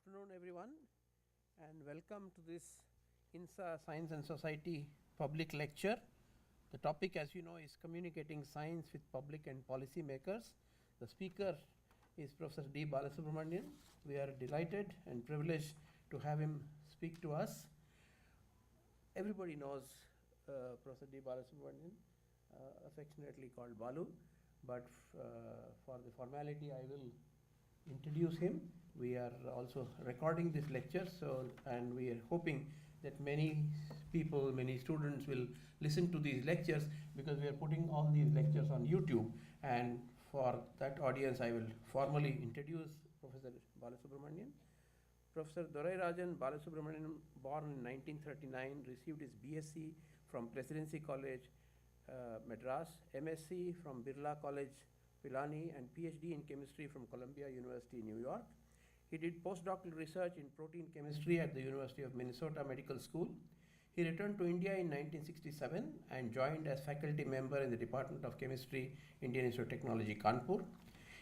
afternoon, everyone, and welcome to this INSA Science and Society public lecture. The topic, as you know, is communicating science with public and policy makers. The speaker is Professor D. Balasubramanian. We are delighted and privileged to have him speak to us. Everybody knows Professor D. Balasubramanian, affectionately called Balu, but for the formality, I will introduce him. We are also recording this lecture, and we are hoping that many people, many students will listen to these lectures, because we are putting all these lectures on YouTube. And for that audience, I will formally introduce Professor Balasubramanian. Professor Dorairajan Balasubramanian, born in 1939, received his BSc from Presidency College, Madras, MSc from Birla College, Pilani, and PhD in chemistry from Columbia University, New York. He did postdoctoral research in protein chemistry at the University of Minnesota Medical School. He returned to India in 1967 and joined as faculty member in the Department of Chemistry, Indian Institute of Technology, Kanpur.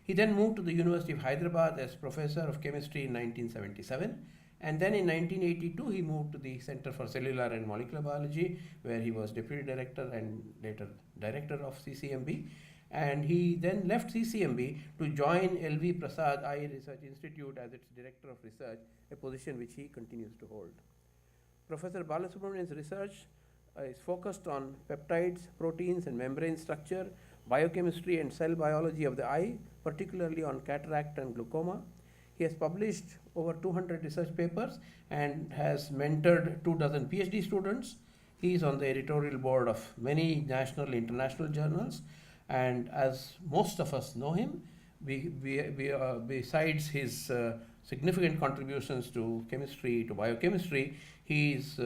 He then moved to the University of Hyderabad as professor of chemistry in 1977. And then in 1982, he moved to the Center for Cellular and Molecular Biology, where he was deputy director and later director of CCMB. And he then left CCMB to join L.V. Prasad Eye Research Institute as its director of research, a position which he continues to hold. Professor Balasubramanian's research is focused on peptides, proteins, and membrane structure, biochemistry and cell biology of the eye, particularly on cataract and glaucoma. He has published over 200 research papers and has mentored 24 PhD students. He is on the editorial board of many national and international journals. And as most of us know him, besides his significant contributions to chemistry, to biochemistry, he is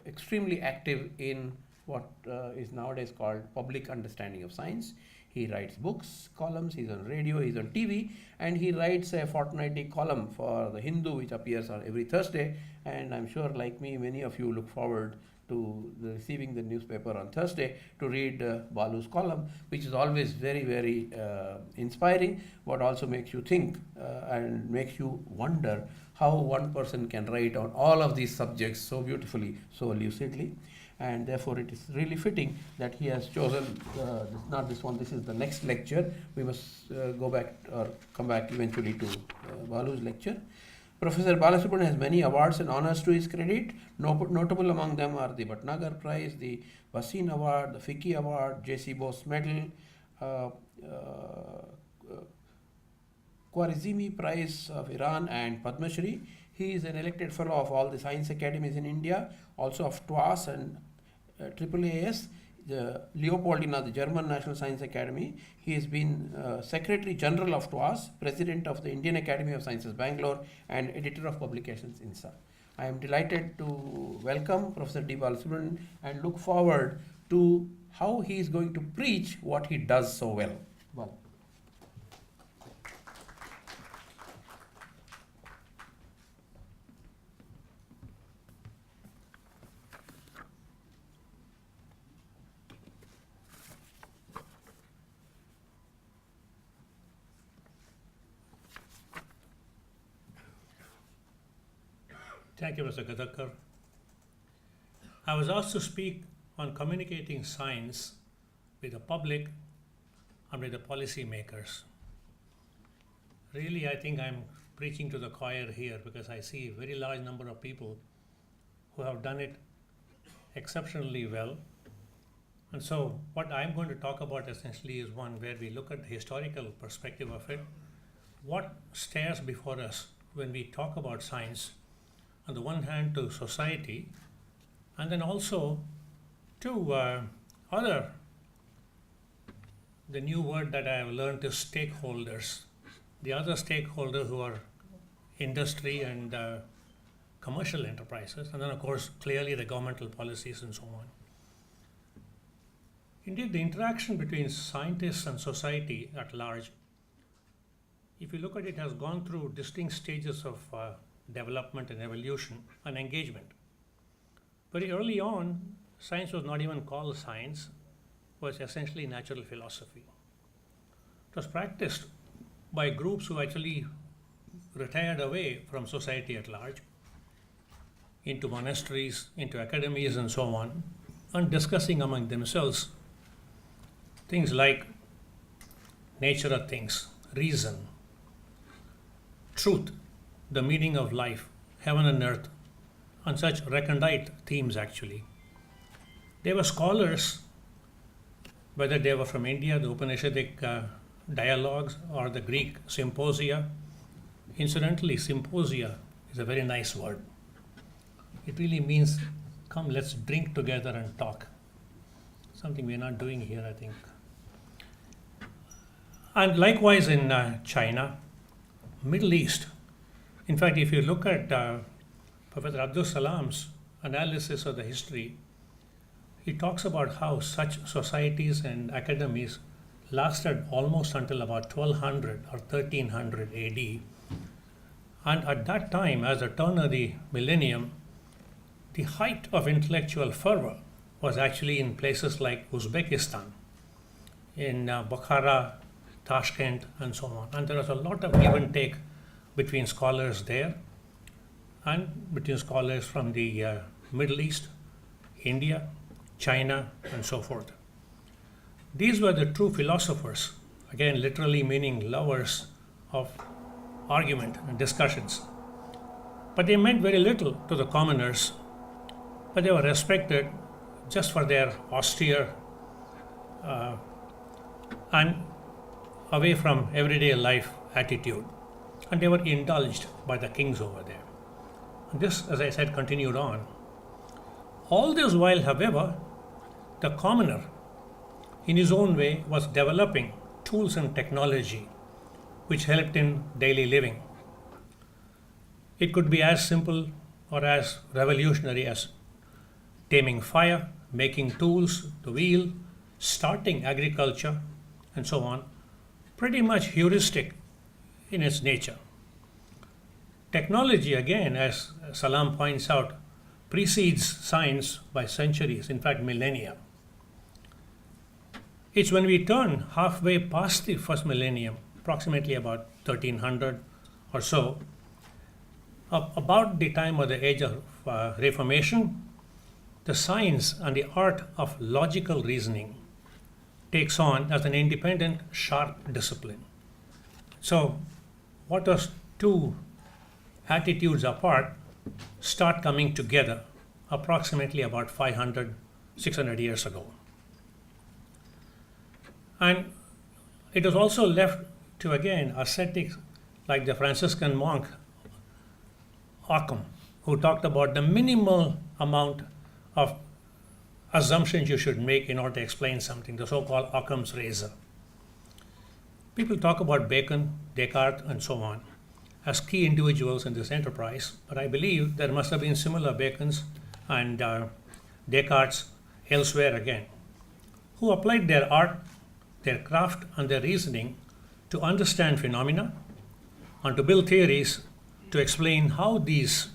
extremely active in what is nowadays called public understanding of science. He writes books, columns, he's on radio, he's on TV, and he writes a fortnightly column for The Hindu, which appears on every Thursday. And I'm sure, like me, many of you look forward to receiving the newspaper on Thursday to read Balu's column, which is always very, very inspiring, but also makes you think and makes you wonder how one person can write on all of these subjects so beautifully, so lucidly. And therefore, it is really fitting that he has chosen, not this one, this is the next lecture. We must go back or come back eventually to Balu's lecture. Professor Balasubramanian has many awards and honors to his credit. Notable among them are the Bhatnagar Prize, the Bhasin Award, the FICCI Award, J.C. Bose Medal, Khwarizmi Prize of Iran, and Padma Shri. He is an elected fellow of all the science academies in India, also of TWAS and AAAS, the Leopoldina, the German National Science Academy. He has been Secretary General of TWAS, President of the Indian Academy of Sciences, Bangalore, and Editor of Publications, INSA. I am delighted to welcome Professor D. Balasubramanian and look forward to how he is going to preach what he does so well. Thank you, Mr. Gadakar. I was asked to speak on communicating science with the public and with the policy makers. Really, I think I'm preaching to the choir here, because I see a very large number of people who have done it exceptionally well. And so what I'm going to talk about essentially is one where we look at the historical perspective of it, what stares before us when we talk about science, on the one hand to society, and then also to the new word that I have learned is stakeholders. The other stakeholder who are industry and commercial enterprises, and then of course clearly the governmental policies and so on. Indeed, the interaction between scientists and society at large, if you look at it, has gone through distinct stages of development and evolution and engagement. Very early on, science was not even called science, it was essentially natural philosophy. It was practiced by groups who actually retired away from society at large into monasteries, into academies, and so on, and discussing among themselves things like nature of things, reason, truth, the meaning of life, heaven and earth, and such recondite themes actually. They were scholars, whether they were from India, the Upanishadic dialogues, or the Greek symposia. Incidentally, symposia is a very nice word. It really means, come, let's drink together and talk. Something we're not doing here, I think. And likewise in China, Middle East. In fact, if you look at Professor Abdul Salam's analysis of the history, he talks about how such societies and academies lasted almost until about 1200 or 1300 AD. And at that time, as the turn of the millennium, the height of intellectual fervor was actually in places like Uzbekistan, in Bukhara, Tashkent, and so on. And there was a lot of give and take between scholars there and between scholars from the Middle East, India, China, and so forth. These were the true philosophers, again, literally meaning lovers of argument and discussions. But they meant very little to the commoners, but they were respected just for their austere and away from everyday life attitude. And they were indulged by the kings over there. And this, as I said, continued on. All this while, however, the commoner, in his own way, was developing tools and technology which helped in daily living. It could be as simple or as revolutionary as taming fire, making tools, the wheel, starting agriculture, and so on. Pretty much heuristic in its nature. Technology, again, as Salam points out, precedes science by centuries, in fact, millennia. It's when we turn halfway past the first millennium, approximately about 1300 or so, about the time of the age of Reformation, the science and the art of logical reasoning takes on as an independent, sharp discipline. So, what was two attitudes apart start coming together approximately about 500, 600 years ago. And it was also left to, again, ascetics like the Franciscan monk Occam, who talked about the minimal amount of assumptions you should make in order to explain something, the so-called Occam's razor. People talk about Bacon, Descartes, and so on as key individuals in this enterprise, but I believe there must have been similar Bacons and Descartes elsewhere again, who applied their art, their craft, and their reasoning to understand phenomena and to build theories to explain how these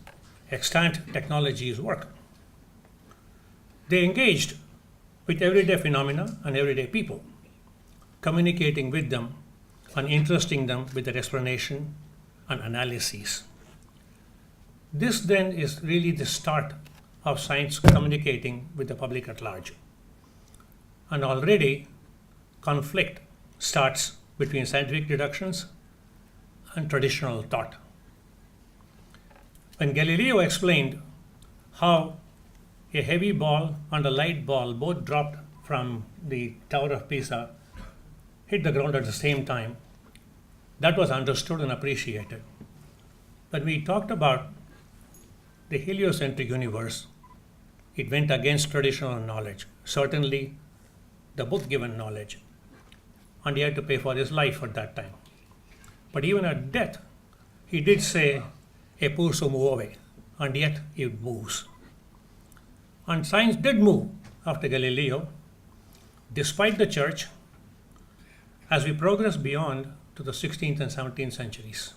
extant technologies work. They engaged with everyday phenomena and everyday people, communicating with them and interesting them with their explanation and analyses. This then is really the start of science communicating with the public at large. And already conflict starts between scientific deductions and traditional thought. When Galileo explained how a heavy ball and a light ball, both dropped from the Tower of Pisa, hit the ground at the same time, that was understood and appreciated. When we talked about the heliocentric universe, it went against traditional knowledge, certainly the book-given knowledge, and he had to pay for his life at that time. But even at death, he did say, "Eppur se muove," and yet it moves. And science did move after Galileo, despite the church, as we progress beyond to the 16th and 17th centuries.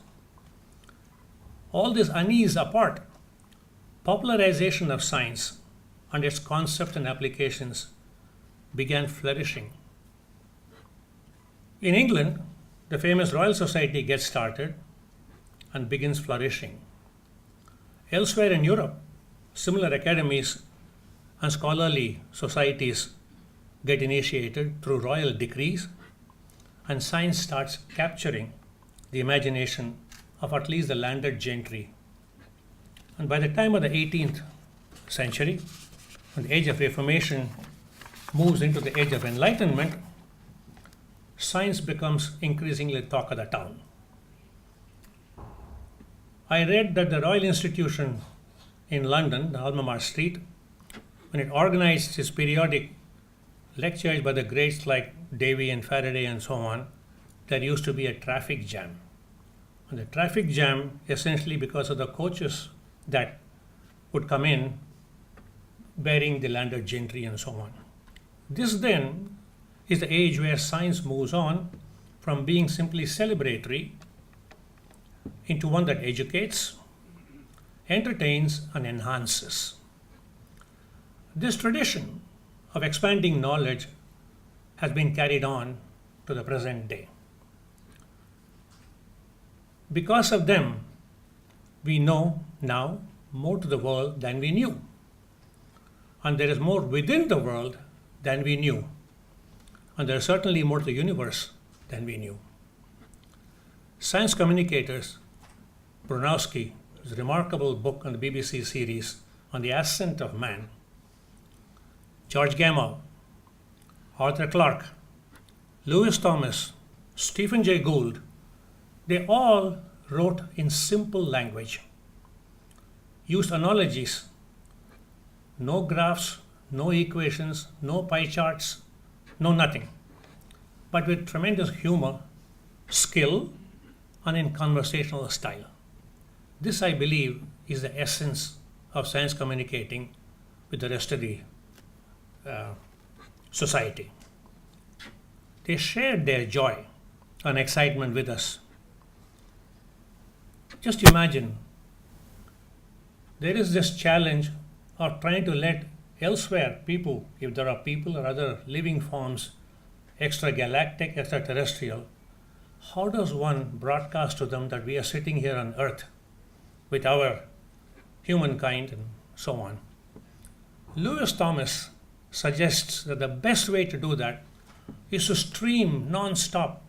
All this unease apart, popularization of science and its concepts and applications began flourishing. In England, the famous Royal Society gets started, and begins flourishing. Elsewhere in Europe, similar academies and scholarly societies get initiated through royal decrees, and science starts capturing the imagination of at least the landed gentry. And by the time of the 18th century, when the age of Reformation moves into the age of Enlightenment, science becomes increasingly talk of the town. I read that the Royal Institution in London, the Albemarle Street, when it organized its periodic lectures by the greats like Davy and Faraday and so on, there used to be a traffic jam. And the traffic jam, essentially because of the coaches that would come in bearing the landed gentry and so on. This then is the age where science moves on from being simply celebratory into one that educates, entertains, and enhances. This tradition of expanding knowledge has been carried on to the present day. Because of them, we know now more to the world than we knew. And there is more within the world than we knew. And there is certainly more to the universe than we knew. Science Communicators, Bronowski, his remarkable book on the BBC series on the ascent of man, George Gamow, Arthur Clarke, Lewis Thomas, Stephen Jay Gould, they all wrote in simple language, used analogies, no graphs, no equations, no pie charts, no nothing, but with tremendous humor, skill, and in conversational style. This, I believe, is the essence of science communicating with the rest of the society. They shared their joy and excitement with us. Just imagine, there is this challenge of trying to let elsewhere people, if there are people or other living forms, extragalactic, extraterrestrial, how does one broadcast to them that we are sitting here on Earth with our humankind and so on? Lewis Thomas suggests that the best way to do that is to stream non-stop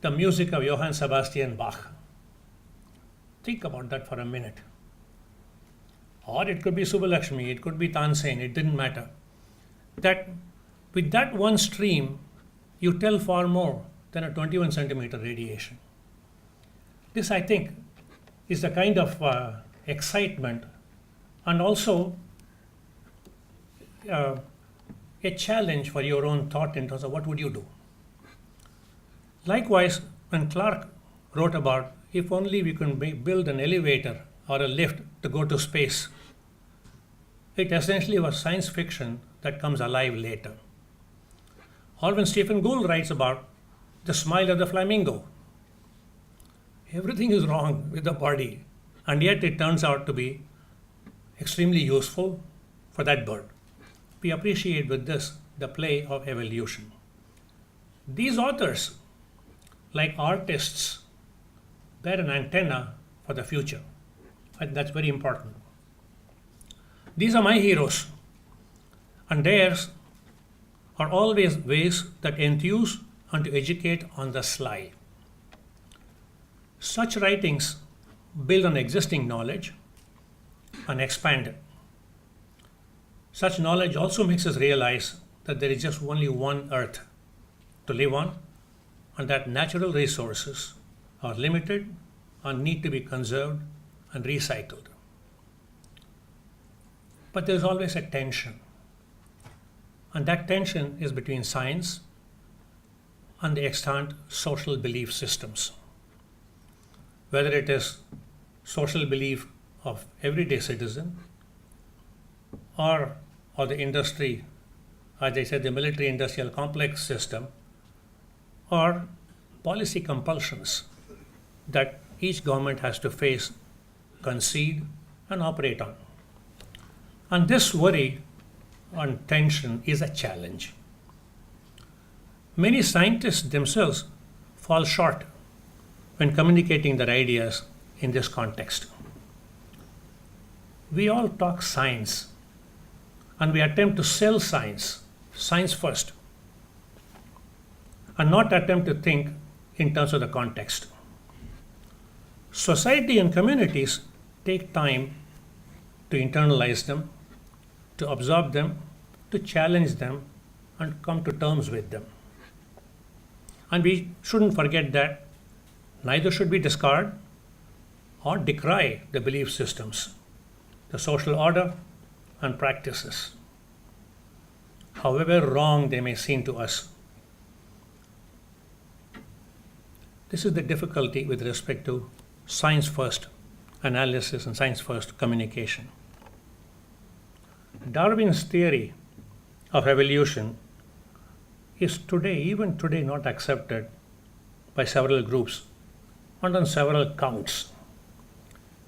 the music of Johann Sebastian Bach. Think about that for a minute. Or it could be Subbulakshmi, it could be Tansen, it didn't matter. That with that one stream, you tell far more than a 21 centimeter radiation. This, I think, is the kind of excitement and also a challenge for your own thought in terms of what would you do. Likewise, when Clarke wrote about if only we can build an elevator or a lift to go to space, it essentially was science fiction that comes alive later. Or when Stephen Gould writes about the smile of the flamingo, everything is wrong with the body, and yet it turns out to be extremely useful for that bird. We appreciate with this the play of evolution. These authors, like artists, bear an antenna for the future, and that's very important. These are my heroes, and theirs are always ways that enthuse and to educate on the sly. Such writings build on existing knowledge and expand it. Such knowledge also makes us realize that there is just only one Earth to live on, and that natural resources are limited and need to be conserved and recycled. But there's always a tension, and that tension is between science and the extant social belief systems. Whether it is social belief of everyday citizen or the industry, as I said, the military industrial complex system, or policy compulsions that each government has to face, concede, and operate on. And this worry and tension is a challenge. Many scientists themselves fall short when communicating their ideas in this context. We all talk science and we attempt to sell science, science first, and not attempt to think in terms of the context. Society and communities take time to internalize them, to absorb them, to challenge them, and come to terms with them. And we shouldn't forget that neither should we discard or decry the belief systems, the social order, and practices, however wrong they may seem to us. This is the difficulty with respect to science first analysis and science first communication. Darwin's theory of evolution is today, even today, not accepted by several groups and on several counts.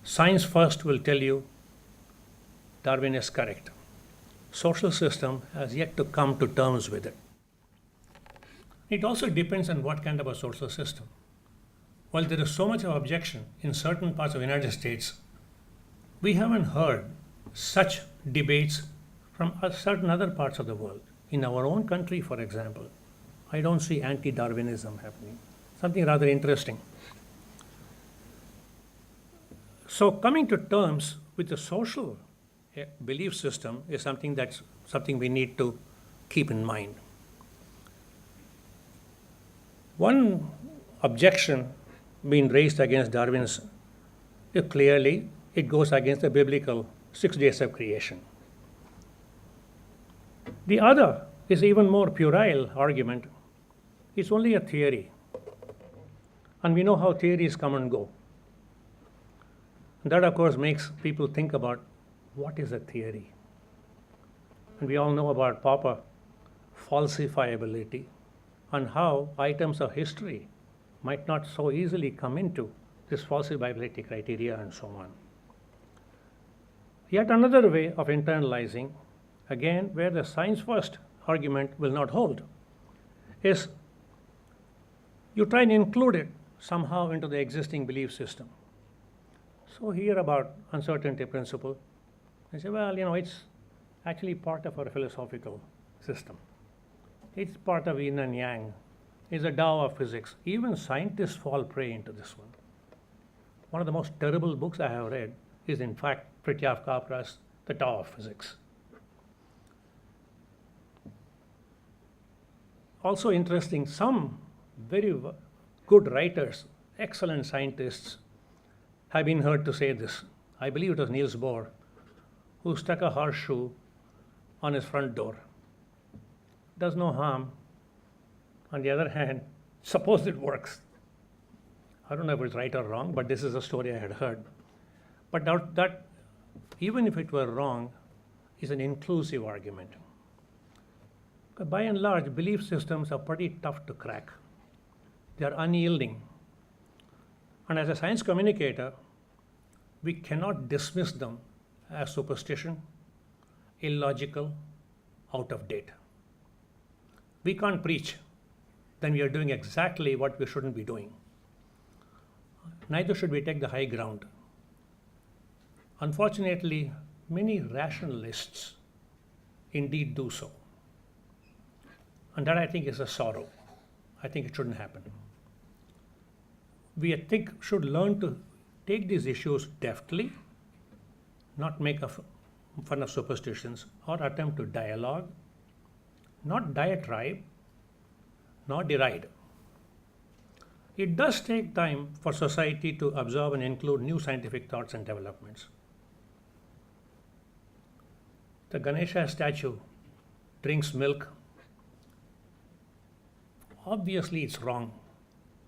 Science first will tell you Darwin is correct. Social system has yet to come to terms with it. It also depends on what kind of a social system. While there is so much of objection in certain parts of the United States, we haven't heard such debates from certain other parts of the world. In our own country, for example, I don't see anti-Darwinism happening. Something rather interesting. So coming to terms with the social belief system is something we need to keep in mind. One objection being raised against Darwin's, clearly it goes against the biblical 6 days of creation. The other is even more puerile argument. It's only a theory. And we know how theories come and go. And that, of course, makes people think about what is a theory. And we all know about Popper falsifiability and how items of history might not so easily come into this falsifiability criteria and so on. Yet another way of internalizing, again, where the science first argument will not hold, is you try and include it somehow into the existing belief system. So here about uncertainty principle, I say, well, it's actually part of our philosophical system. It's part of yin and yang. It's a Tao of physics. Even scientists fall prey into this one. One of the most terrible books I have read is, in fact, Fritjof Capra's The Tao of Physics. Also interesting, some very good writers, excellent scientists, have been heard to say this. I believe it was Niels Bohr, who stuck a horseshoe on his front door. Does no harm. On the other hand, suppose it works. I don't know if it's right or wrong, but this is a story I had heard. But that even if it were wrong, is an inclusive argument. By and large, belief systems are pretty tough to crack. They are unyielding. And as a science communicator, we cannot dismiss them as superstition, illogical, out of date. We can't preach, then we are doing exactly what we shouldn't be doing. Neither should we take the high ground. Unfortunately, many rationalists indeed do so. And that, I think, is a sorrow. I think it shouldn't happen. We, I think, should learn to take these issues deftly, not make fun of superstitions, or attempt to dialogue, not diatribe, nor deride. It does take time for society to absorb and include new scientific thoughts and developments. The Ganesha statue drinks milk. Obviously, it's wrong,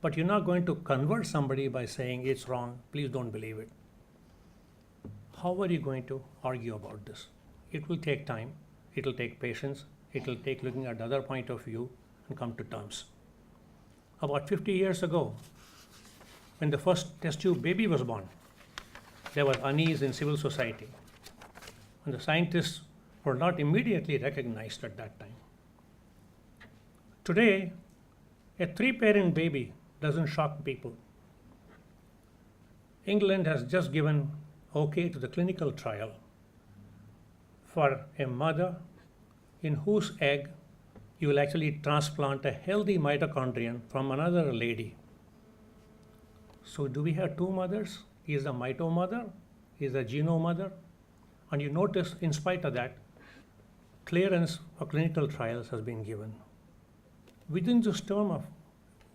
but you're not going to convert somebody by saying it's wrong, please don't believe it. How are you going to argue about this? It will take time, it will take patience, it will take looking at the other point of view and come to terms. About 50 years ago, when the first test tube baby was born, there was unease in civil society, and the scientists were not immediately recognized at that time. Today, a 3-parent baby doesn't shock people. England has just given okay to the clinical trial for a mother in whose egg you will actually transplant a healthy mitochondrion from another lady. So do we have two mothers? Is the mito mother? Is the geno mother? And you notice, in spite of that, clearance for clinical trials has been given. Within this term of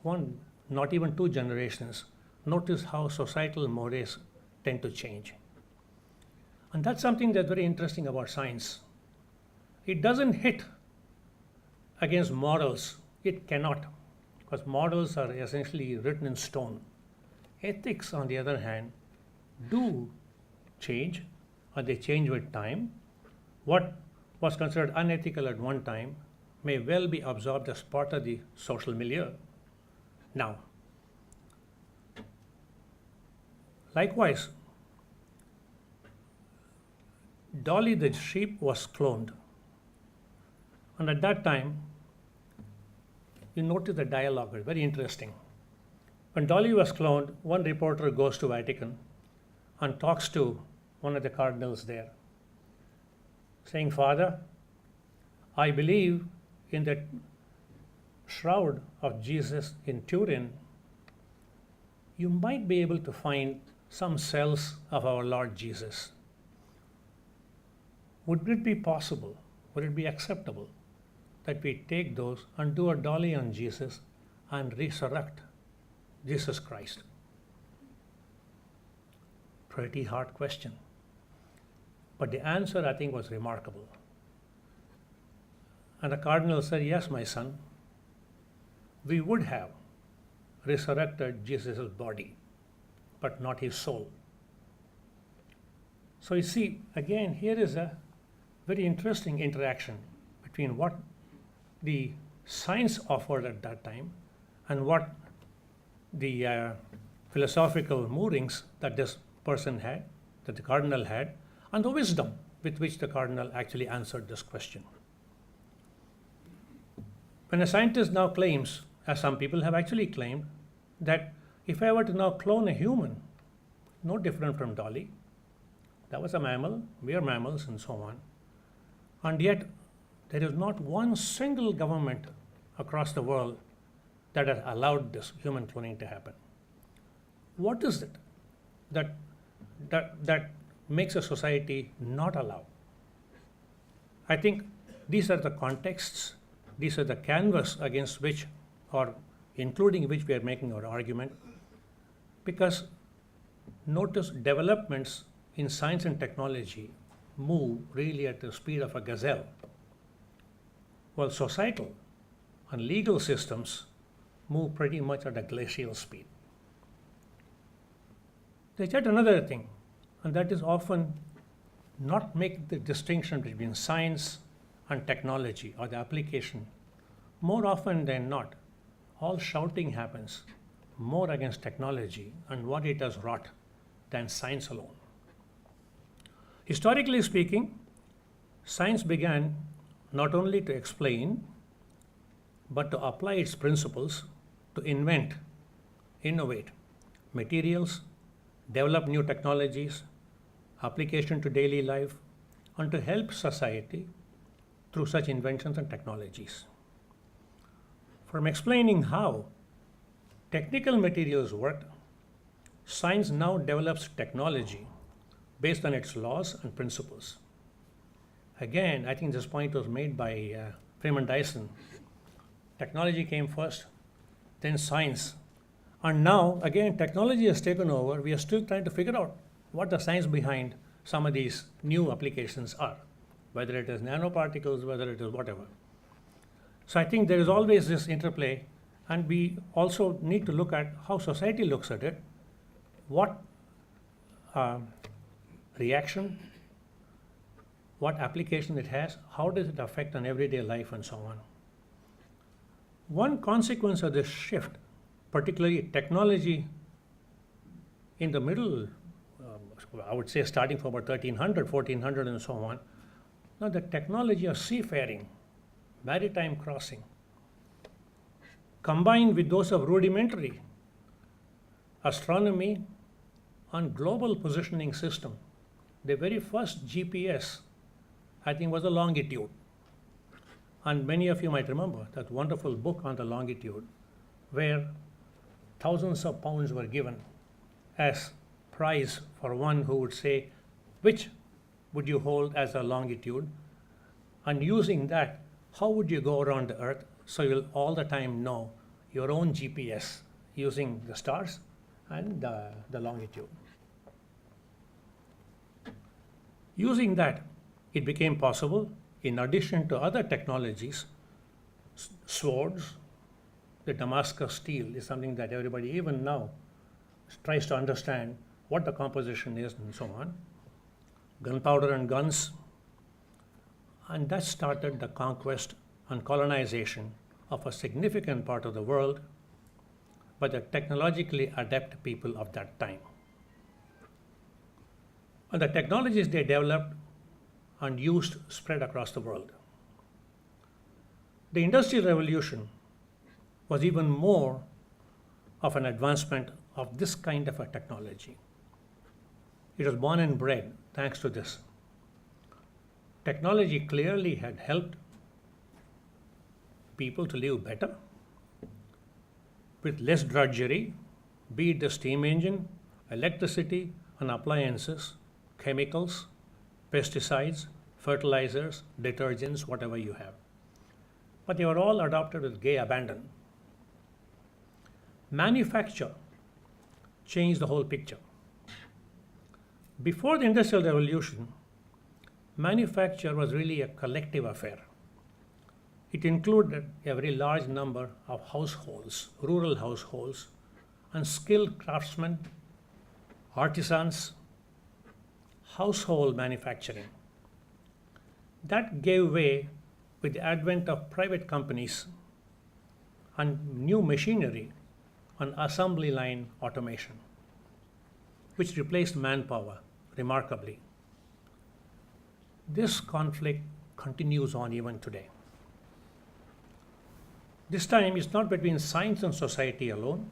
one, not even two generations, notice how societal mores tend to change. And that's something that's very interesting about science. It doesn't hit against models. It cannot, because models are essentially written in stone. Ethics, on the other hand, do change, or they change with time. What was considered unethical at one time may well be absorbed as part of the social milieu now. Likewise, Dolly the sheep was cloned. And at that time, you notice the dialogue, very interesting. When Dolly was cloned, one reporter goes to Vatican and talks to one of the cardinals there, saying, "Father, I believe in the shroud of Jesus in Turin. You might be able to find some cells of our Lord Jesus. Would it be possible, would it be acceptable that we take those and do a dolly on Jesus and resurrect Jesus Christ?" Pretty hard question. But the answer, I think, was remarkable. And the cardinal said, "Yes, my son, we would have resurrected Jesus' body, but not his soul." So you see, again, here is a very interesting interaction between what the science offered at that time and what the philosophical moorings that this person had, that the cardinal had, and the wisdom with which the cardinal actually answered this question. When a scientist now claims, as some people have actually claimed, that if I were to now clone a human, no different from Dolly, that was a mammal, we are mammals, and so on, and yet there is not one single government across the world that has allowed this human cloning to happen. What is it that makes a society not allow? I think these are the contexts, these are the canvas against which, or including which, we are making our argument, because notice developments in science and technology move really at the speed of a gazelle, while societal and legal systems move pretty much at a glacial speed. There's yet another thing, and that is often not make the distinction between science and technology or the application. More often than not, all shouting happens more against technology and what it has wrought than science alone. Historically speaking, science began not only to explain, but to apply its principles to invent, innovate materials, develop new technologies, application to daily life, and to help society through such inventions and technologies. From explaining how technical materials work, science now develops technology based on its laws and principles. Again, I think this point was made by Freeman Dyson. Technology came first, then science. And now, again, technology has taken over. We are still trying to figure out what the science behind some of these new applications are, whether it is nanoparticles, whether it is whatever. So I think there is always this interplay, and we also need to look at how society looks at it, what reaction, what application it has, how does it affect on everyday life, and so on. One consequence of this shift, particularly technology in the middle, I would say starting from about 1300, 1400 and so on, now the technology of seafaring, maritime crossing, combined with those of rudimentary astronomy on global positioning system, the very first GPS, I think, was a longitude. And many of you might remember that wonderful book on the longitude, where thousands of pounds were given as prize for one who would say, which would you hold as a longitude? And using that, how would you go around the earth so you'll all the time know your own GPS using the stars and the longitude. Using that, it became possible, in addition to other technologies, swords, the Damascus steel is something that everybody even now tries to understand what the composition is and so on, gunpowder and guns, and that started the conquest and colonization of a significant part of the world by the technologically adept people of that time. And the technologies they developed and used spread across the world. The Industrial Revolution was even more of an advancement of this kind of a technology. It was born and bred thanks to this. Technology clearly had helped people to live better with less drudgery, be it the steam engine, electricity and appliances, chemicals, pesticides, fertilizers, detergents, whatever you have. But they were all adopted with gay abandon. Manufacture changed the whole picture. Before the Industrial Revolution, manufacture was really a collective affair. It included a very large number of households, rural households, and skilled craftsmen, artisans, household manufacturing. That gave way with the advent of private companies and new machinery and assembly line automation, which replaced manpower remarkably. This conflict continues on even today. This time it's not between science and society alone,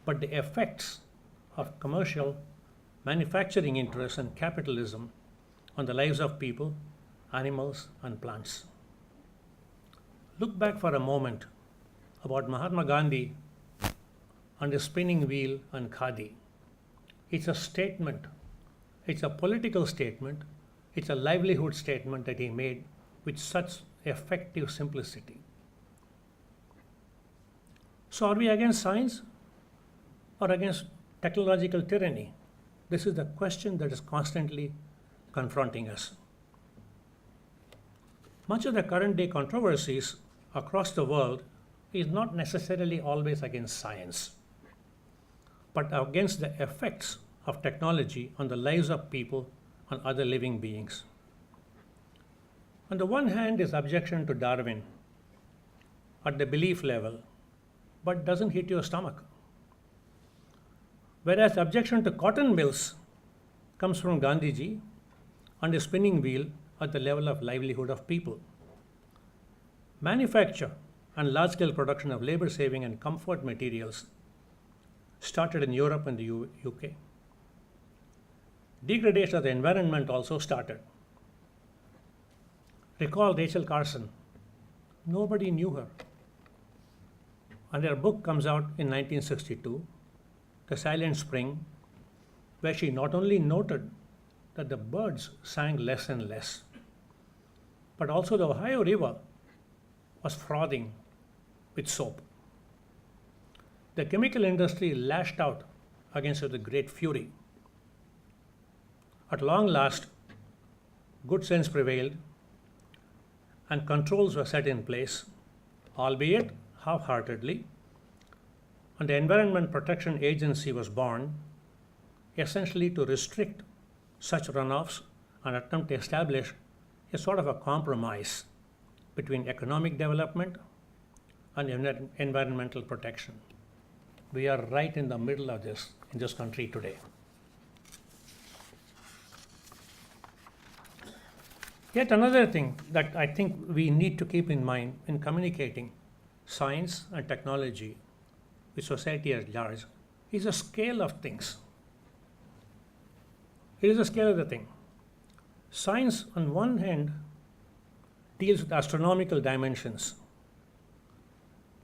but the effects of commercial manufacturing interests and capitalism on the lives of people, animals, and plants. Look back for a moment about Mahatma Gandhi and the spinning wheel and khadi. It's a statement, it's a political statement, it's a livelihood statement that he made with such effective simplicity. So are we against science or against technological tyranny? This is the question that is constantly confronting us. Much of the current day controversies across the world is not necessarily always against science, but against the effects of technology on the lives of people and other living beings. On the one hand is objection to Darwin at the belief level, but doesn't hit your stomach. Whereas objection to cotton mills comes from Gandhiji and the spinning wheel at the level of livelihood of people. Manufacture and large-scale production of labor-saving and comfort materials started in Europe and the UK. Degradation of the environment also started. Recall Rachel Carson. Nobody knew her. And her book comes out in 1962, The Silent Spring, where she not only noted that the birds sang less and less, but also the Ohio River was frothing with soap. The chemical industry lashed out against it with great fury. At long last, good sense prevailed and controls were set in place, albeit half-heartedly, and the Environment Protection Agency was born, essentially to restrict such runoffs and attempt to establish a sort of a compromise between economic development and environmental protection. We are right in the middle of this in this country today. Yet another thing that I think we need to keep in mind in communicating science and technology with society at large is the scale of things. It is a scale of the thing. Science, on one hand, deals with astronomical dimensions,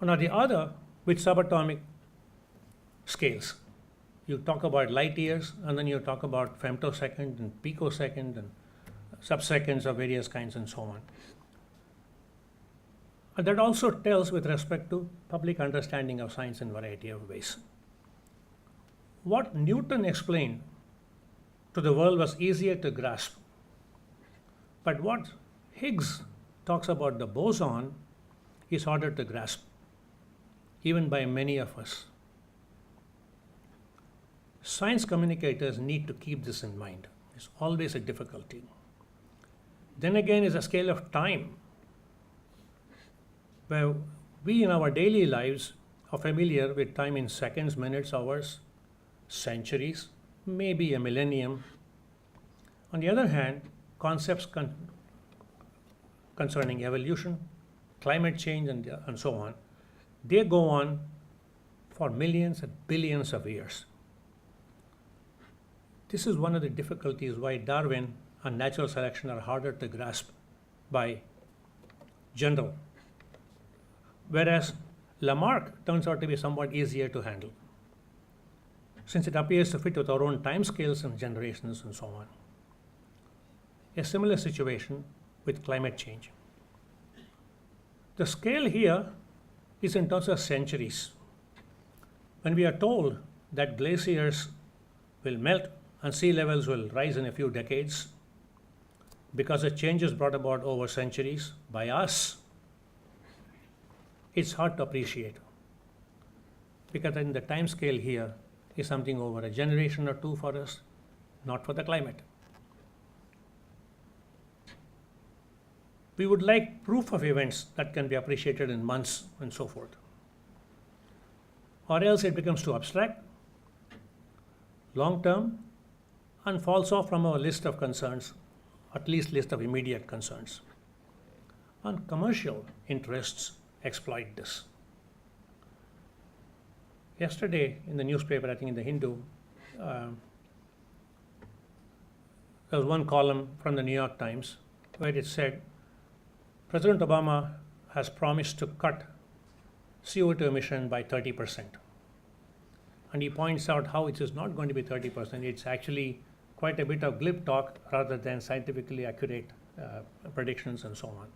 and on the other, with subatomic scales. You talk about light years, and then you talk about femtosecond and picosecond and subseconds of various kinds and so on. And that also tells with respect to public understanding of science in a variety of ways. What Newton explained to the world was easier to grasp. But what Higgs talks about the boson is harder to grasp, even by many of us. Science communicators need to keep this in mind. It's always a difficulty. Then again is a scale of time, where we in our daily lives are familiar with time in seconds, minutes, hours, centuries, maybe a millennium. On the other hand, concepts concerning evolution, climate change, and so on, they go on for millions and billions of years. This is one of the difficulties why Darwin and natural selection are harder to grasp by general, whereas Lamarck turns out to be somewhat easier to handle, since it appears to fit with our own timescales and generations and so on. A similar situation with climate change. The scale here is in terms of centuries. When we are told that glaciers will melt and sea levels will rise in a few decades because of changes brought about over centuries by us, it's hard to appreciate, because in the time scale here is something over a generation or two for us, not for the climate. We would like proof of events that can be appreciated in months and so forth. Or else it becomes too abstract, long term, and falls off from our list of concerns, at least list of immediate concerns. And commercial interests exploit this. Yesterday in the newspaper, I think in the Hindu, there was one column from the New York Times where it said, President Obama has promised to cut CO2 emission by 30%. And he points out how it is not going to be 30%, it's actually quite a bit of glib talk rather than scientifically accurate predictions and so on.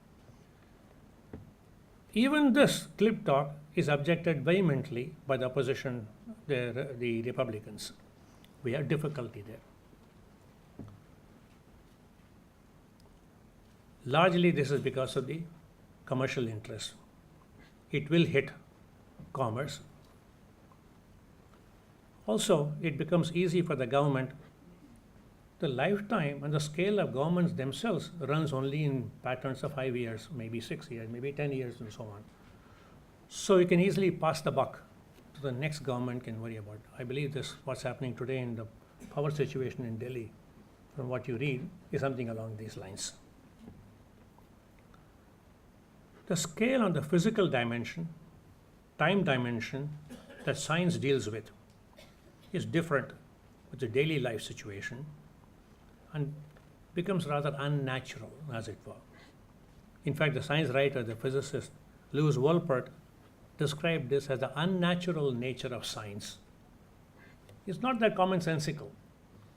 Even this glib talk is objected vehemently by the opposition, the Republicans. We have difficulty there. Largely this is because of the commercial interest. It will hit commerce. Also, it becomes easy for the government. The lifetime and the scale of governments themselves runs only in patterns of 5 years, maybe 6 years, maybe 10 years and so on. So you can easily pass the buck to the next government can worry about. I believe this, what's happening today in the power situation in Delhi, from what you read, is something along these lines. The scale on the physical dimension, time dimension that science deals with is different with the daily life situation and becomes rather unnatural, as it were. In fact, the science writer, the physicist Lewis Wolpert, described this as the unnatural nature of science. It's not that commonsensical.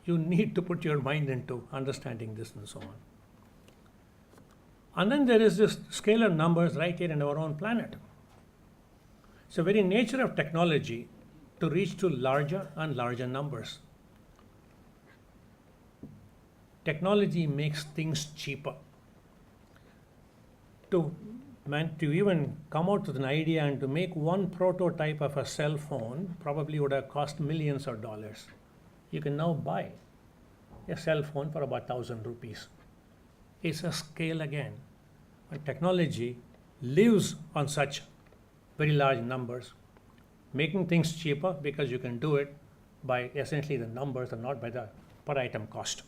You need to put your mind into understanding this and so on. And then there is this scalar numbers right here in our own planet. It's the very nature of technology to reach to larger and larger numbers. Technology makes things cheaper. To even come out with an idea and to make one prototype of a cell phone probably would have cost millions of dollars. You can now buy a cell phone for about 1,000 rupees. It's a scale again. And technology lives on such very large numbers, making things cheaper because you can do it by essentially the numbers and not by the per item cost.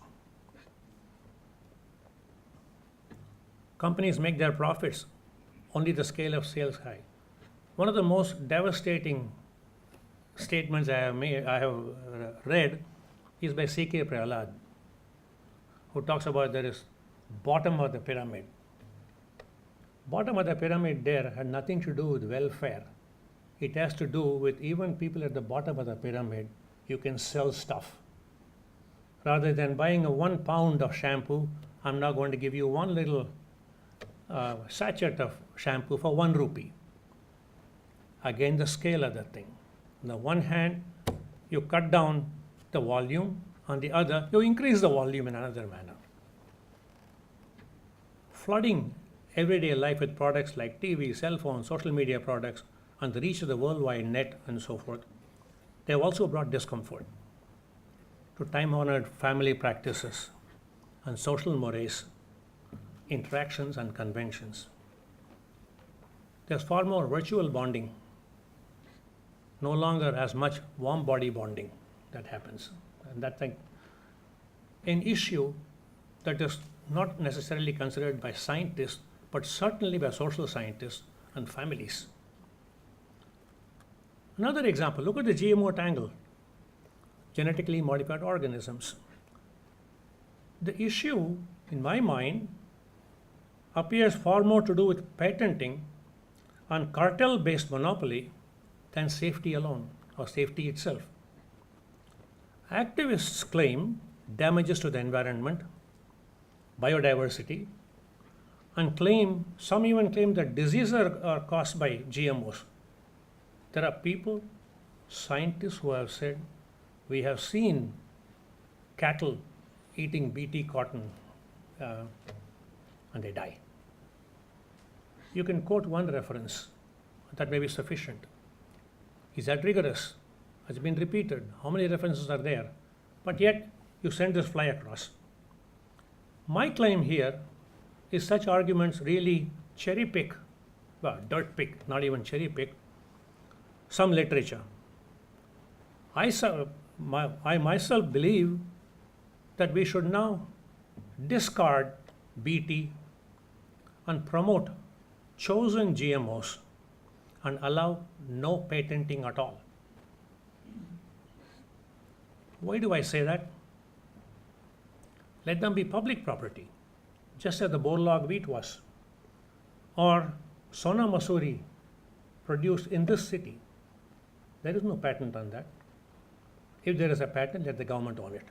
Companies make their profits only the scale of sales high. One of the most devastating statements I have read is by C.K. Prahalad. who talks about there is bottom of the pyramid. Bottom of the pyramid there had nothing to do with welfare. It has to do with even people at the bottom of the pyramid, you can sell stuff. Rather than buying a 1 pound of shampoo, I'm now going to give you one little sachet of shampoo for 1 rupee. Again, the scale of the thing. On the one hand, you cut down the volume. On the other, you increase the volume in another manner. Flooding everyday life with products like TV, cell phones, social media products, and the reach of the worldwide net and so forth, they have also brought discomfort to time-honored family practices and social mores, interactions and conventions. There's far more virtual bonding, no longer as much warm body bonding that happens. And that's an issue that is not necessarily considered by scientists, but certainly by social scientists and families. Another example, look at the GMO tangle, genetically modified organisms. The issue, in my mind, appears far more to do with patenting and cartel-based monopoly than safety alone or safety itself. Activists claim damages to the environment, biodiversity, and some even claim that diseases are caused by GMOs. There are people, scientists who have said, we have seen cattle eating BT cotton and they die. You can quote one reference, that may be sufficient. Is that rigorous? Has it been repeated? How many references are there? But yet, you send this fly across. My claim here is such arguments really cherry pick, well, dirt pick, not even cherry pick, some literature. I myself believe that we should now discard BT and promote chosen GMOs and allow no patenting at all. Why do I say that? Let them be public property, just as the Borlaug wheat was, or Sona Masuri produced in this city. There is no patent on that. If there is a patent, let the government own it.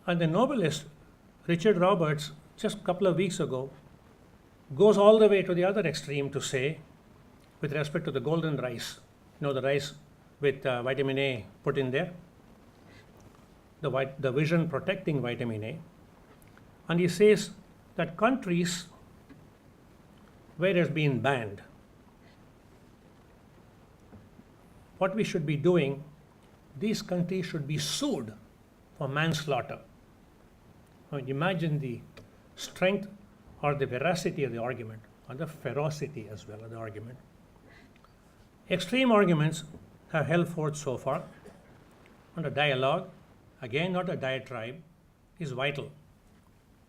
And the Nobelist, Richard Roberts, just a couple of weeks ago, goes all the way to the other extreme to say, with respect to the golden rice, the rice with vitamin A put in there, the vision protecting vitamin A. And he says that countries where it has been banned, what we should be doing, these countries should be sued for manslaughter. I mean, imagine the strength or the veracity of the argument, or the ferocity as well of the argument. Extreme arguments have held forth so far, and a dialogue, again not a diatribe, is vital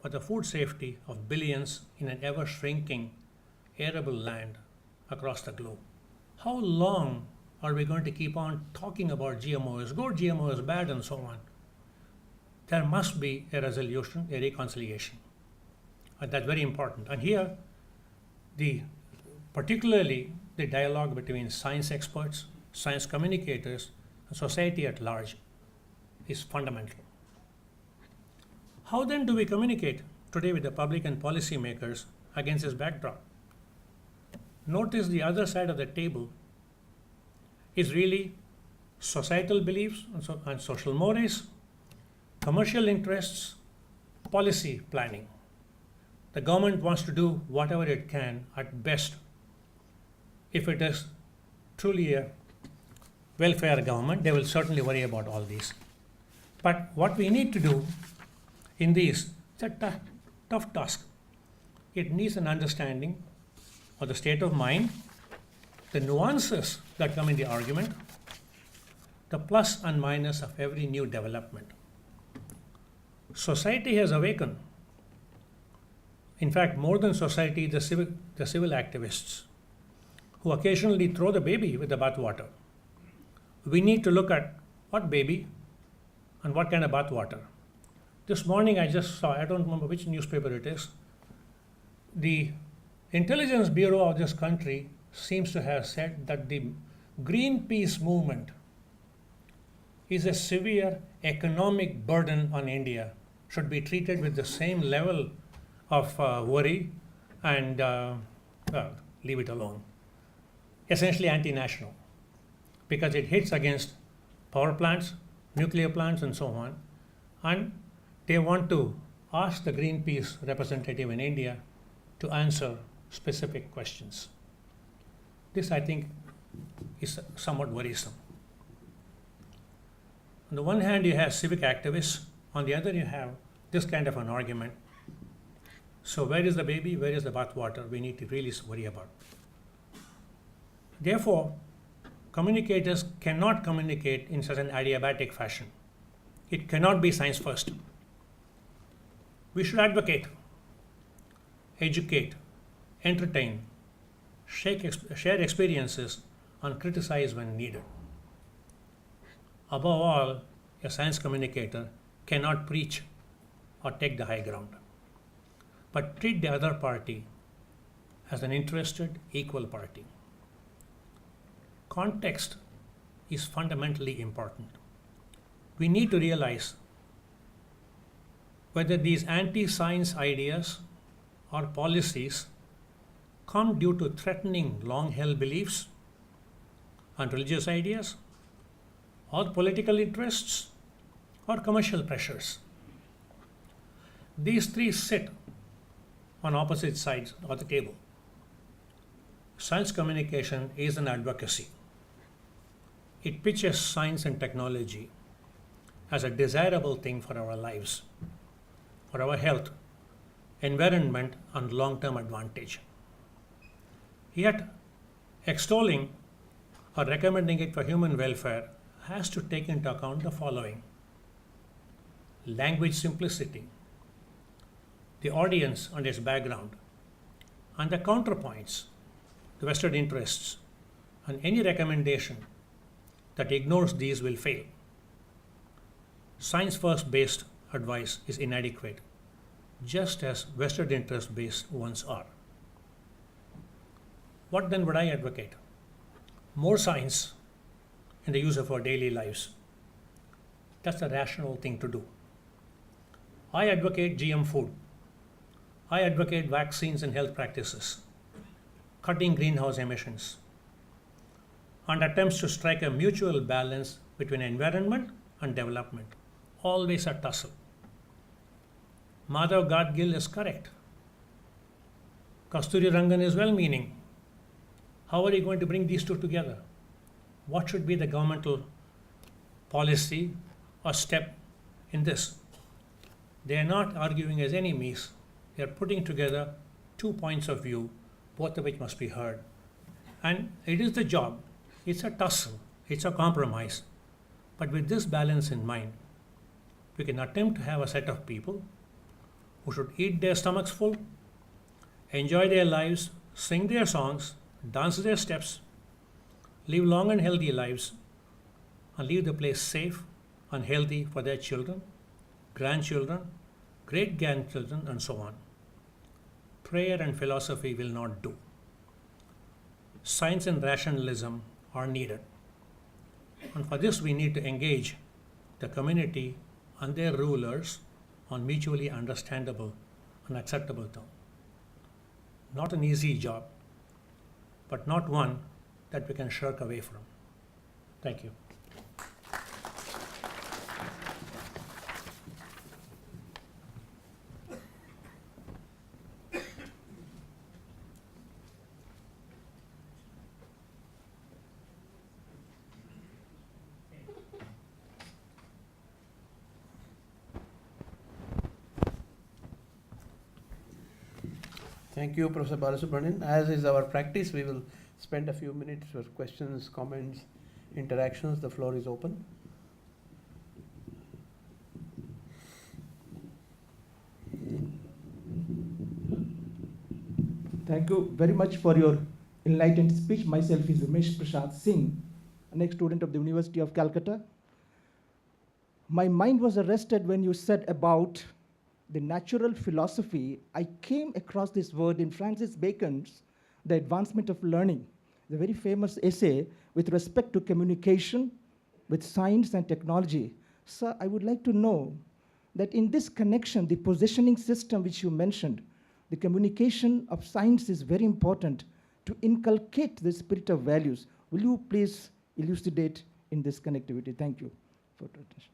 for the food safety of billions in an ever-shrinking arable land across the globe. How long are we going to keep on talking about GMO is good, GMO is bad, and so on? There must be a resolution, a reconciliation. And that's very important. And here, particularly the dialogue between science experts, science communicators, and society at large is fundamental. How then do we communicate today with the public and policymakers against this backdrop? Notice the other side of the table is really societal beliefs and social mores, commercial interests, policy planning. The government wants to do whatever it can at best. If it is truly a welfare government, they will certainly worry about all these. But what we need to do in these, it's a tough task. It needs an understanding of the state of mind, the nuances that come in the argument, the plus and minus of every new development. Society has awakened. In fact, more than society, the civil activists who occasionally throw the baby with the bathwater. We need to look at what baby and what kind of bathwater. This morning I just saw, I don't remember which newspaper it is, the Intelligence Bureau of this country seems to have said that the Greenpeace movement is a severe economic burden on India, should be treated with the same level of worry and, well, leave it alone. Essentially anti-national, because it hits against power plants, nuclear plants, and so on. And they want to ask the Greenpeace representative in India to answer specific questions. This, I think, is somewhat worrisome. On the one hand, you have civic activists. On the other, you have this kind of an argument. So where is the baby? Where is the bathwater? We need to really worry about. Therefore, communicators cannot communicate in such an adiabatic fashion. It cannot be science first. We should advocate, educate, entertain, share experiences, and criticize when needed. Above all, a science communicator cannot preach or take the high ground, but treat the other party as an interested, equal party. Context is fundamentally important. We need to realize whether these anti-science ideas or policies come due to threatening long-held beliefs and religious ideas, or political interests, or commercial pressures. These three sit on opposite sides of the table. Science communication is an advocacy. It pitches science and technology as a desirable thing for our lives, for our health, environment, and long-term advantage. Yet, extolling or recommending it for human welfare has to take into account the following: language simplicity, the audience and its background, and the counterpoints, the vested interests, and any recommendation that ignores these will fail. Science-first based advice is inadequate, just as vested interest based ones are. What then would I advocate? More science in the use of our daily lives. That's the rational thing to do. I advocate GM food. I advocate vaccines and health practices, cutting greenhouse emissions, and attempts to strike a mutual balance between environment and development. Always a tussle. Madhav Gadgil is correct. Kasturi Rangan is well-meaning. How are you going to bring these two together? What should be the governmental policy or step in this? They are not arguing as enemies. They are putting together 2 points of view, both of which must be heard. And it is the job. It's a tussle. It's a compromise. But with this balance in mind, we can attempt to have a set of people who should eat their stomachs full, enjoy their lives, sing their songs, dance their steps, live long and healthy lives, and leave the place safe and healthy for their children, grandchildren, great-grandchildren, and so on. Prayer and philosophy will not do. Science and rationalism are needed. And for this, we need to engage the community and their rulers on mutually understandable and acceptable terms. Not an easy job, but not one that we can shirk away from. Thank you. Thank you, Professor Balasubramanian. As is our practice, we will spend a few minutes for questions, comments, interactions. The floor is open. Thank you very much for your enlightened speech. Myself is Umesh Prasad Singh, an ex-student of the University of Calcutta. My mind was arrested when you said about the natural philosophy. I came across this word in Francis Bacon's The Advancement of Learning, the very famous essay with respect to communication with science and technology. Sir, I would like to know that in this connection, the positioning system which you mentioned, the communication of science is very important to inculcate the spirit of values. Will you please elucidate in this connectivity? Thank you for your attention.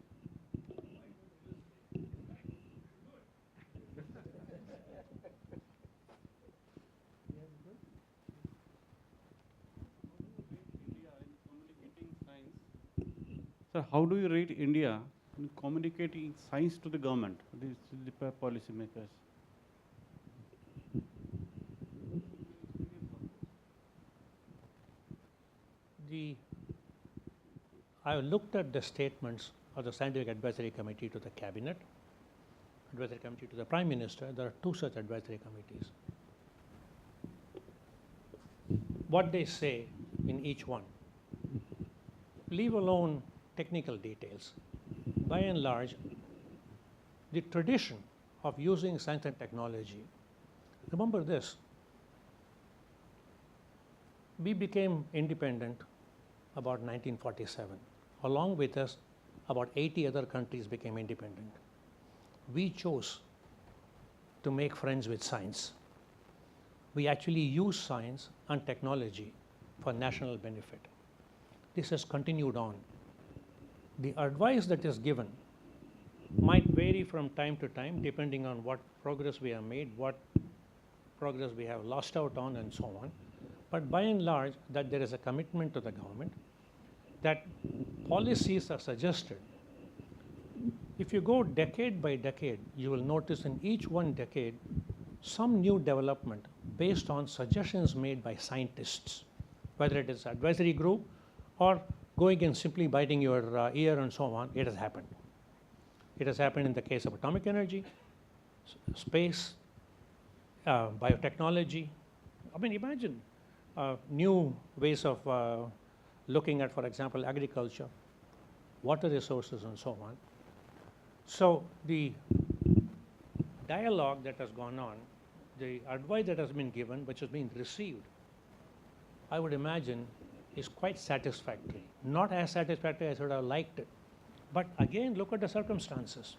Sir, how do you rate India in communicating science to the government, the policy makers? I looked at the statements of the Scientific Advisory Committee to the Cabinet, Advisory Committee to the Prime Minister. There are two such advisory committees. What they say in each one, leave alone technical details. By and large, the tradition of using science and technology, remember this, we became independent about 1947. Along with us, about 80 other countries became independent. We chose to make friends with science. We actually use science and technology for national benefit. This has continued on. The advice that is given might vary from time to time depending on what progress we have made, what progress we have lost out on, and so on. But by and large, that there is a commitment to the government that policies are suggested. If you go decade by decade, you will notice in each one decade some new development based on suggestions made by scientists, whether it is advisory group or going and simply biting your ear and so on. It has happened. It has happened in the case of atomic energy, space, biotechnology. I mean, imagine new ways of looking at, for example, agriculture, water resources, and so on. So the dialogue that has gone on, the advice that has been given, which has been received, I would imagine is quite satisfactory. Not as satisfactory as I would have liked it. But again, look at the circumstances.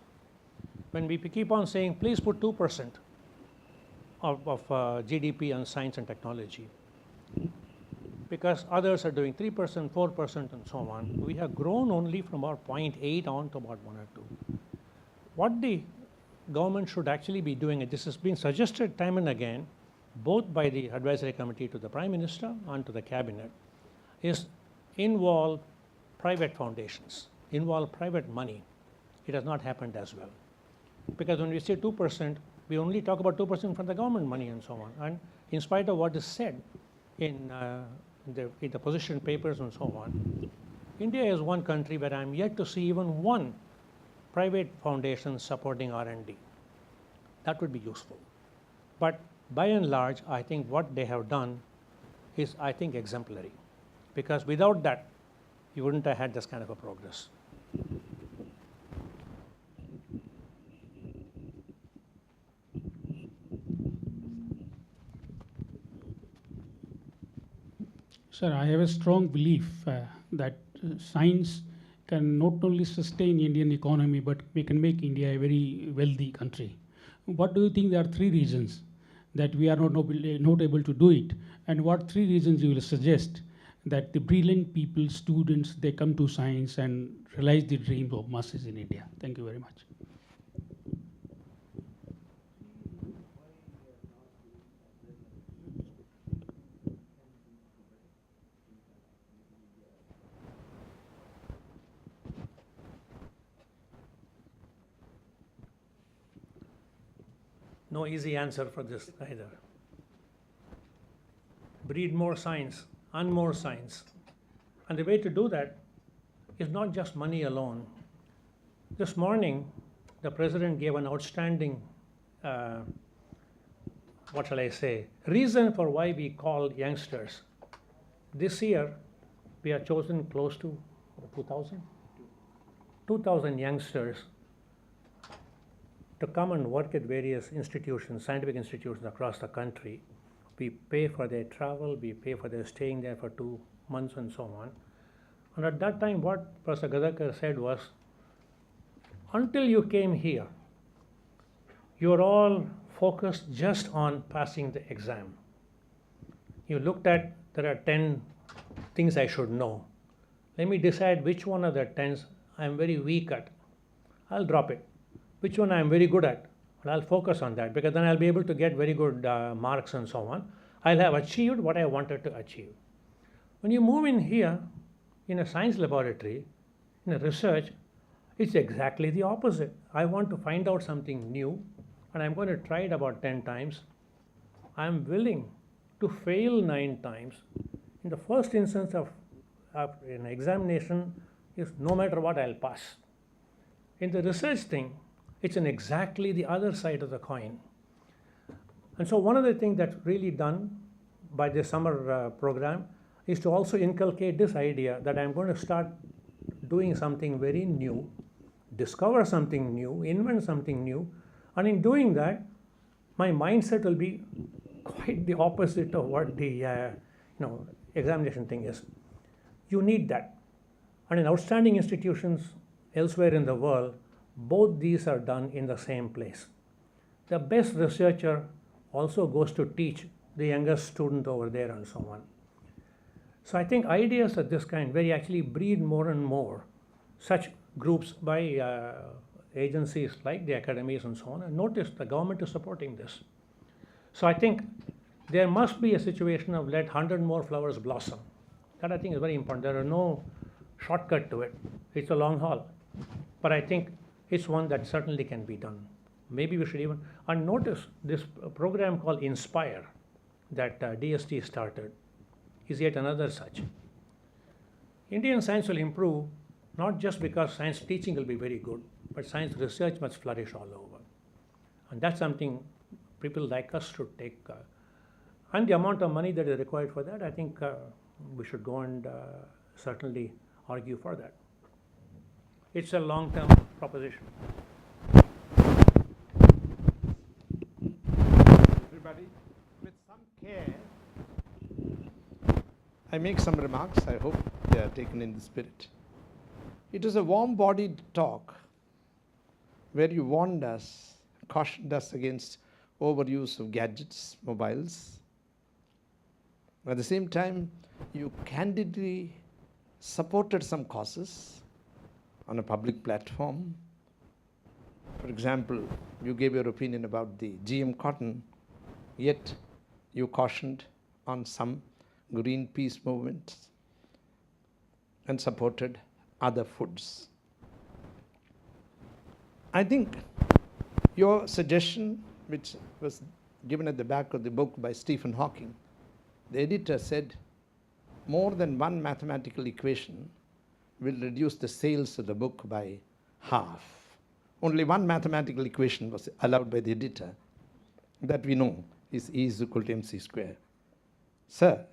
When we keep on saying, please put 2% of GDP on science and technology, because others are doing 3%, 4%, and so on, we have grown only from about 0.8 on to about 1 or 2. What the government should actually be doing, and this has been suggested time and again, both by the advisory committee to the Prime Minister and to the Cabinet, is involve private foundations, involve private money. It has not happened as well. Because when we say 2%, we only talk about 2% from the government money and so on. And in spite of what is said in the position papers and so on, India is one country where I'm yet to see even one private foundation supporting R&D. That would be useful. But by and large, I think what they have done is, I think, exemplary. Because without that, you wouldn't have had this kind of a progress. Sir, I have a strong belief that science can not only sustain Indian economy, but we can make India a very wealthy country. What do you think there are 3 reasons that we are not able to do it? And what 3 reasons you will suggest that the brilliant people, students, they come to science and realize the dreams of masses in India? Thank you very much. No easy answer for this either. Breed more science and more science. And the way to do that is not just money alone. This morning, the president gave an outstanding, what shall I say, reason for why we call youngsters. This year, we have chosen close to 2,000? 2,000 youngsters to come and work at various institutions, scientific institutions across the country. We pay for their travel, we pay for their staying there for 2 months and so on. And at that time, what Professor Gadakar said was, until you came here, you were all focused just on passing the exam. You looked at, there are 10 things I should know. Let me decide which one of the 10s I'm very weak at. I'll drop it. Which one I'm very good at, and I'll focus on that, because then I'll be able to get very good marks and so on. I'll have achieved what I wanted to achieve. When you move in here, in a science laboratory, in a research, it's exactly the opposite. I want to find out something new, and I'm going to try it about 10 times. I'm willing to fail 9 times. In the first instance of an examination, is no matter what, I'll pass. In the research thing, it's in exactly the other side of the coin. And so one of the things that's really done by this summer program is to also inculcate this idea that I'm going to start doing something very new, discover something new, invent something new, and in doing that, my mindset will be quite the opposite of what the examination thing is. You need that. And in outstanding institutions elsewhere in the world, both these are done in the same place. The best researcher also goes to teach the youngest student over there and so on. So I think ideas of this kind, where you actually breed more and more such groups by agencies like the academies and so on, and notice the government is supporting this. So I think there must be a situation of let 100 more flowers blossom. That I think is very important. There are no shortcut to it. It's a long haul. But I think it's one that certainly can be done. Maybe we should even, and notice this program called Inspire that DST started is yet another such. Indian science will improve not just because science teaching will be very good, but science research must flourish all over. And that's something people like us should take. And the amount of money that is required for that, I think we should go and certainly argue for that. It's a long-term proposition. Everybody, with some care, I make some remarks. I hope they are taken in the spirit. It is a warm-bodied talk where you warned us, cautioned us against overuse of gadgets, mobiles. At the same time, you candidly supported some causes on a public platform. For example, you gave your opinion about the GM cotton, yet you cautioned on some Greenpeace movements and supported other foods. I think your suggestion, which was given at the back of the book by Stephen Hawking, the editor said more than one mathematical equation will reduce the sales of the book by half. Only one mathematical equation was allowed by the editor that we know is E is equal to mc square. Sir,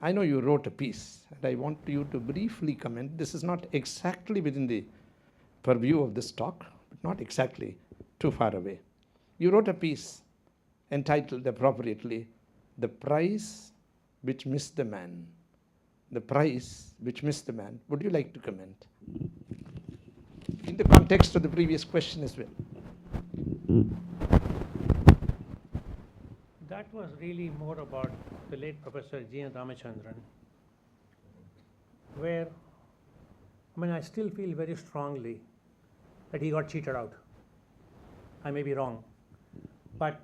I know you wrote a piece, and I want you to briefly comment. This is not exactly within the purview of this talk, but not exactly too far away. You wrote a piece entitled appropriately, "The Prize Which Missed the Man." The prize which missed the man. Would you like to comment? In the context of the previous question as well. That was really more about the late Professor G. N. Ramachandran, where, I still feel very strongly that he got cheated out. I may be wrong, but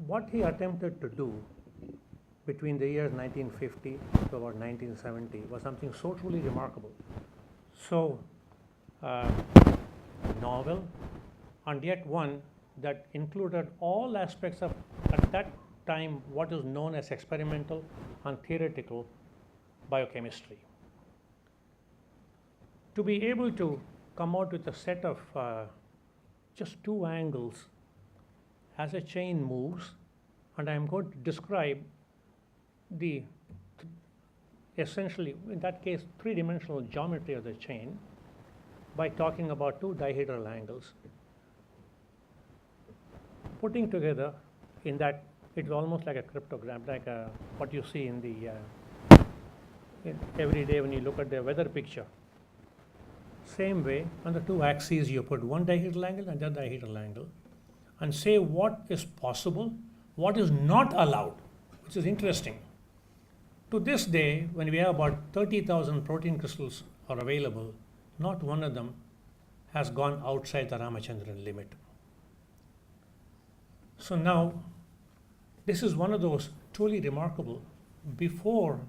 what he attempted to do between the years 1950 to about 1970 was something so truly remarkable, so novel, and yet one that included all aspects of, at that time, what is known as experimental and theoretical biochemistry. To be able to come out with a set of just 2 angles as a chain moves, and I'm going to describe the essentially, in that case, three-dimensional geometry of the chain by talking about two dihedral angles. Putting together in that, it's almost like a cryptogram, like what you see in the every day when you look at the weather picture. Same way, on the two axes, you put one dihedral angle and the other dihedral angle, and say what is possible, what is not allowed, which is interesting. To this day, when we have about 30,000 protein crystals are available, not one of them has gone outside the Ramachandran limit. So now, this is one of those truly remarkable before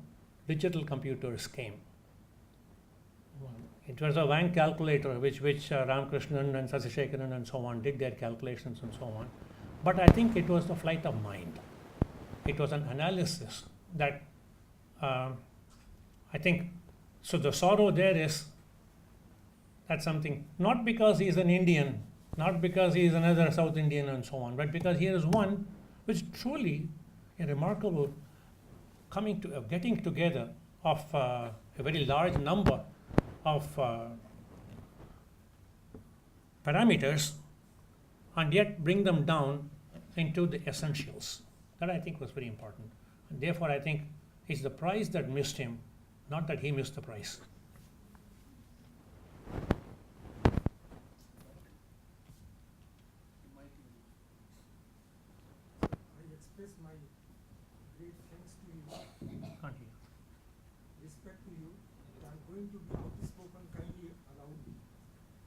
digital computers came. It was a Wang calculator which Ramakrishnan and Sasishekaran and so on did their calculations and so on. But I think it was the flight of mind. It was an analysis that I think, so the sorrow there is that something, not because he is an Indian, not because he is another South Indian and so on, but because here is one which truly a remarkable getting together of a very large number of parameters and yet bring them down into the essentials. That I think was very important. And therefore, I think it's the prize that missed him, not that he missed the prize. I express my great thanks to you, Can't hear. respect to you, but I'm going to be outspoken, kindly allow me.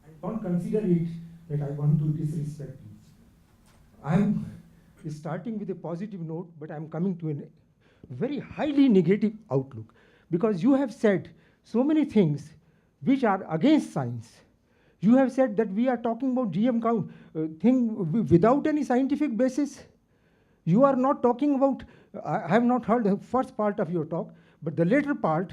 And don't consider it that I want to disrespect you. I'm starting with a positive note, but I'm coming to a very highly negative outlook, because you have said so many things which are against science. You have said that we are talking about GM thing without any scientific basis. You are not talking about, I have not heard the first part of your talk, but the later part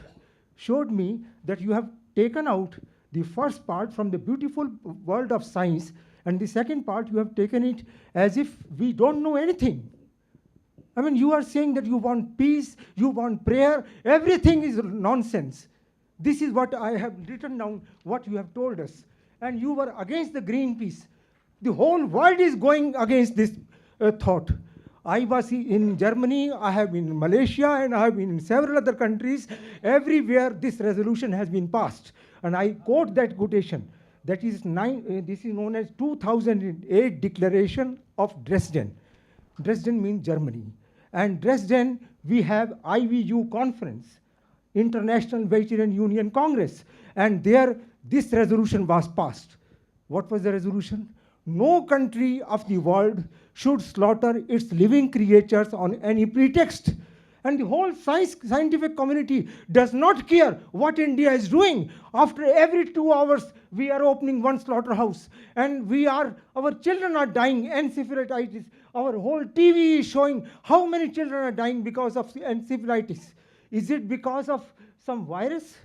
showed me that you have taken out the first part from the beautiful world of science, and the second part you have taken it as if we don't know anything. I mean, you are saying that you want peace, you want prayer, everything is nonsense. This is what I have written down, what you have told us. And you were against the Greenpeace. The whole world is going against this thought. I was in Germany, I have been in Malaysia, and I have been in several other countries. Everywhere this resolution has been passed. And I quote that quotation. That is this is known as 2008 Declaration of Dresden. Dresden means Germany. And Dresden, we have IVU conference, International Vegetarian Union Congress. And there, this resolution was passed. What was the resolution? No country of the world should slaughter its living creatures on any pretext. And the whole scientific community does not care what India is doing. After every 2 hours, we are opening one slaughterhouse. And our children are dying, encephalitis. Our whole TV is showing how many children are dying because of encephalitis. Is it because of some virus?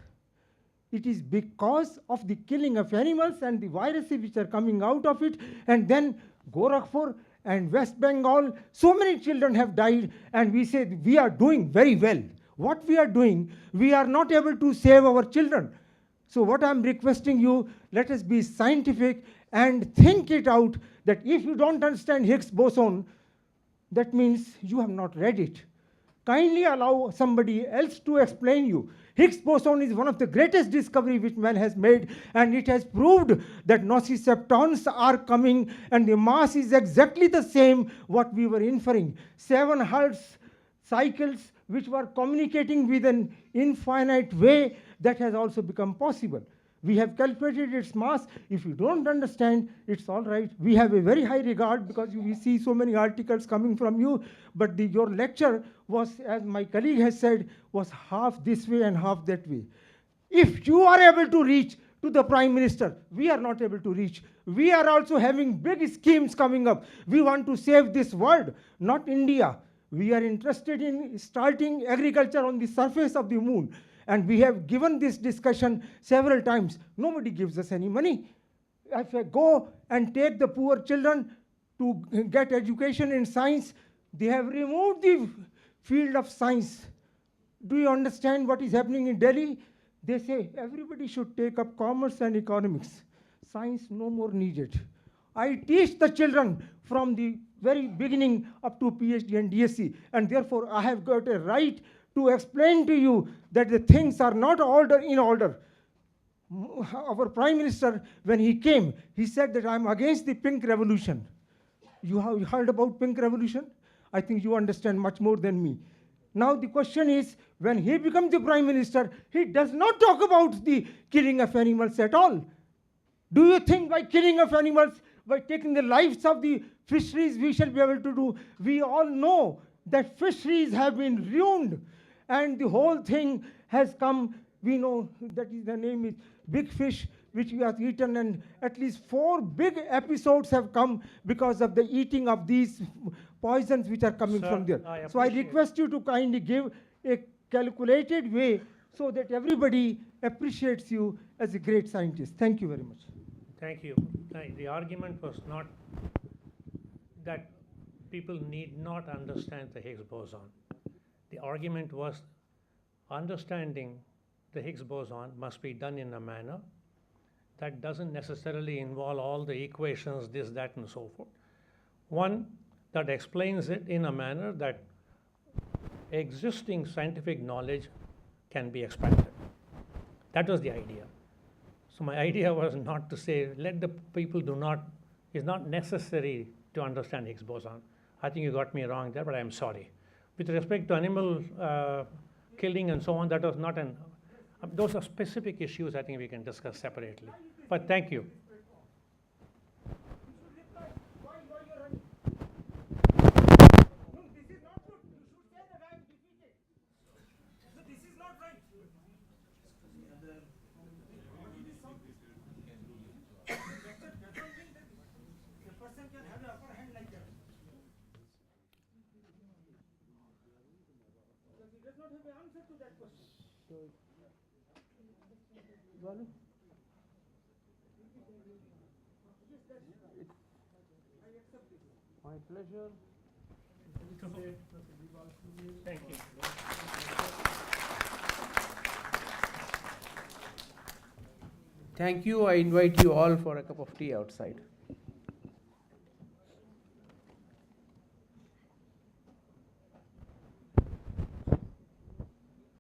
It is because of the killing of animals and the viruses which are coming out of it. And then Gorakhpur and West Bengal, so many children have died, and we say we are doing very well. What we are doing, we are not able to save our children. So what I'm requesting you, let us be scientific and think it out, that if you don't understand Higgs boson, that means you have not read it. Kindly allow somebody else to explain you. Higgs boson is one of the greatest discoveries which man has made, and it has proved that nociceptons are coming, and the mass is exactly the same what we were inferring. 7 Hertz cycles which were communicating with an infinite way, that has also become possible. We have calculated its mass. If you don't understand, it's all right. We have a very high regard because we see so many articles coming from you, but your lecture was, as my colleague has said, was half this way and half that way. If you are able to reach to the Prime Minister, we are not able to reach. We are also having big schemes coming up. We want to save this world, not India. We are interested in starting agriculture on the surface of the moon. And we have given this discussion several times. Nobody gives us any money. If I go and take the poor children to get education in science, they have removed the field of science. Do you understand what is happening in Delhi? They say everybody should take up commerce and economics. Science no more needed. I teach the children from the very beginning up to PhD and DSc, and therefore I have got a right to explain to you that the things are not in order. Our Prime Minister, when he came, he said that I'm against the pink revolution. You have heard about pink revolution? I think you understand much more than me. Now the question is, when he becomes the Prime Minister, he does not talk about the killing of animals at all. Do you think by killing of animals, by taking the lives of the fisheries, we shall be able to do? We all know that fisheries have been ruined, and the whole thing has come. We know that is the name is big fish, which we have eaten, and at least 4 big episodes have come because of the eating of these poisons which are coming Sir, from there. I So I appreciate- request you to kindly give a calculated way so that everybody appreciates you as a great scientist. Thank you very much. Thank you. The argument was not that people need not understand the Higgs boson. The argument was understanding the Higgs boson must be done in a manner that doesn't necessarily involve all the equations, this, that, and so forth. One that explains it in a manner that existing scientific knowledge can be expanded. That was the idea. So my idea was not to say, let the people it's not necessary to understand Higgs boson. I think you got me wrong there, but I'm sorry. With respect to animal killing and so on, that was not those are specific issues I think we can discuss separately. But thank you. My pleasure. Thank you. Thank you. I invite you all for a cup of tea outside.